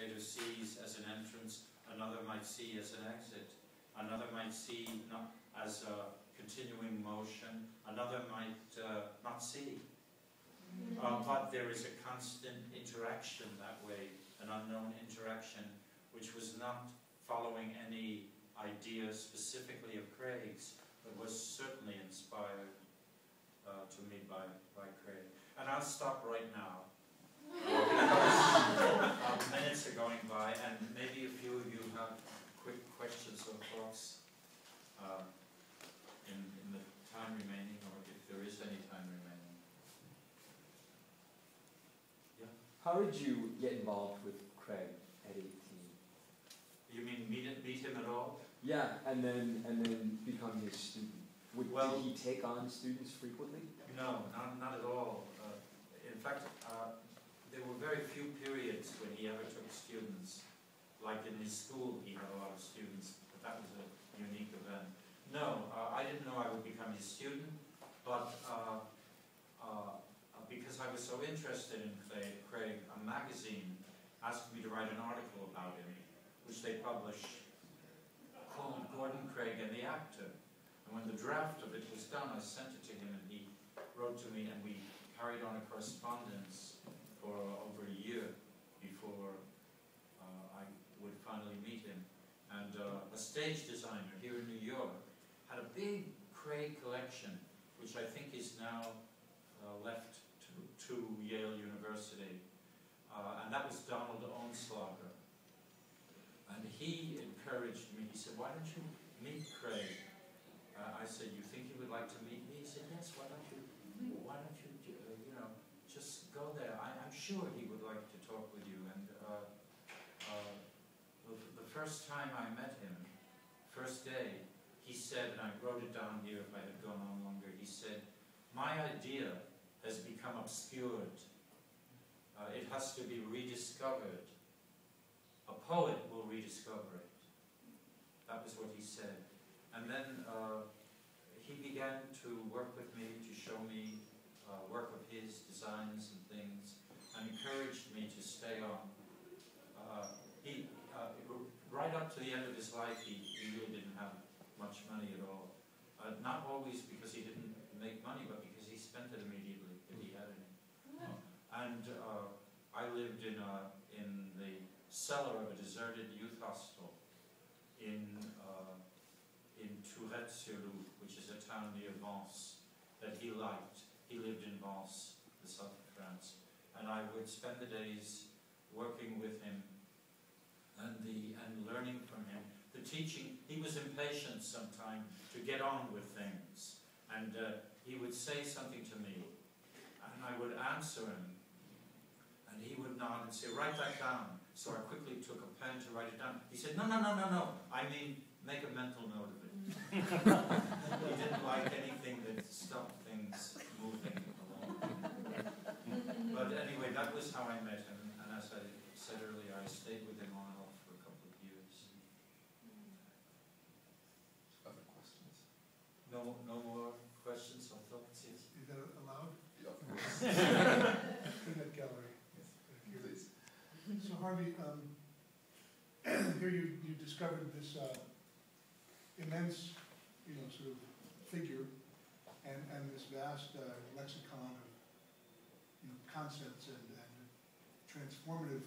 spectator sees as an entrance, another might see as an exit, another might see not as a continuing motion, another might not see. But there is a constant interaction that way, an unknown interaction, which was not following any idea specifically of Craig's, but was certainly inspired to me by Craig. And I'll stop right now, because minutes are going by, and maybe a few of you have quick questions or thoughts in the time remaining, or if there is any time remaining. Yeah. How did you get involved with Craig at 18? You mean meet him at all? Yeah, and then become his student. Did he take on students frequently? No, not at all. In fact, there were very few periods when he ever took students. Like in his school, he had a lot of students, but that was a unique event. No, I didn't know I would become his student, but because I was so interested in Craig, a magazine asked me to write an article about him, which they published, called Gordon Craig and the Actor. And when the draft of it was done, I sent it to him, and he wrote to me, and we carried on a correspondence for over a year before I would finally meet him. And a stage designer here in New York had a big Craig collection, which I think is now left to Yale University. And that was Donald Onslager. And he encouraged me. He said, "Why don't you meet Craig?" I said, "You think he would like to meet me?" He said, "Yes, why don't you just go there. I'm sure he would like to talk with you." And the first time I met him, first day, he said, and I wrote it down here if I had gone on longer, he said, "My idea has become obscured. It has to be rediscovered. A poet will rediscover it." That was what he said. And then he began to work with me, to show me work of his, designs and things, and encouraged me to stay on. Right up to the end of his life, he really didn't have much money at all. Not always because he didn't make money, but because he spent it immediately if he had any. And I lived in the cellar of a deserted youth hostel in Tourette-sur-Loup, which is a town near Vence that he liked. He lived in Vence, the south of France, and I would spend the days working with him and learning from him. The teaching, he was impatient sometimes to get on with things, and he would say something to me, and I would answer him, and he would nod and say, "Write that down." So I quickly took a pen to write it down. He said, "No, I mean, make a mental note of it." He didn't like anything that stopped things moving along. But anyway, that was how I met him, and as I said earlier, I stayed with him on and off for a couple of years. Other questions? No more questions or thoughts? Yes. Is that allowed? Yeah, of course. In that gallery. Yes. Please. So Harvey, here you discovered this immense, sort of figure, and this vast lexicon of, concepts and transformative,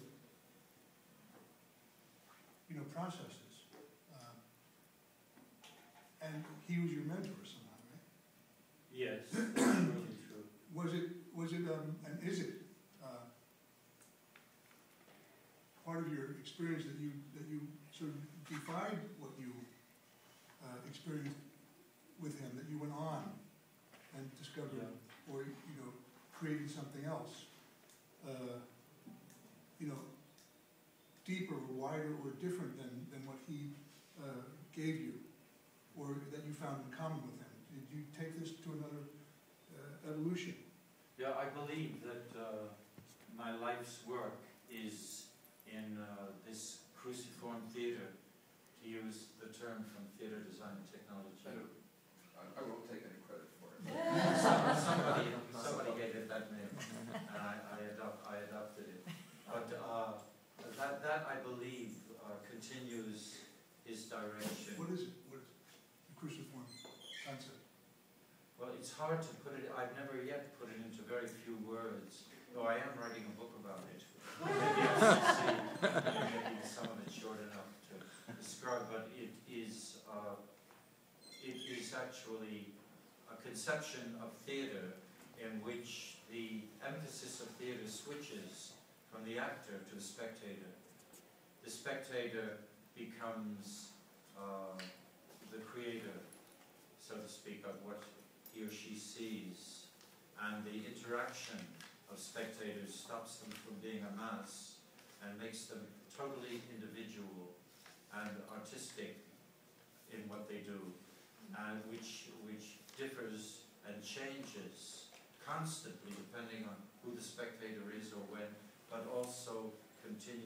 processes. And he was your mentor somehow, right? Yes, that's really true. Was it, and is it part of your experience that you sort of defied what you experienced with him, that you went on and discovered, or created something else, deeper or wider or different than what he gave you, or that you found in common with him? Did you take this to another evolution? Yeah, I believe that my life's work is in this cruciform theater, to use the term from theater design and technology. I won't take any credit for it. Somebody gave it that name, and I adopted it. But that that, I believe, continues his direction. What is it? What is the cruciform concept? Well, it's hard to put it, I've never yet put it into very few words, though I am writing a book about it. Maybe I should see, maybe some of it short enough to describe, but it is actually a conception of theatre in which the emphasis of theatre switches from the actor to the spectator. The spectator becomes the creator, so to speak, of what he or she sees, and the interaction of spectators stops them from being a mass and makes them totally individual and artistic in what they do, and which differs and changes constantly depending on who the spectator is or when, but also continues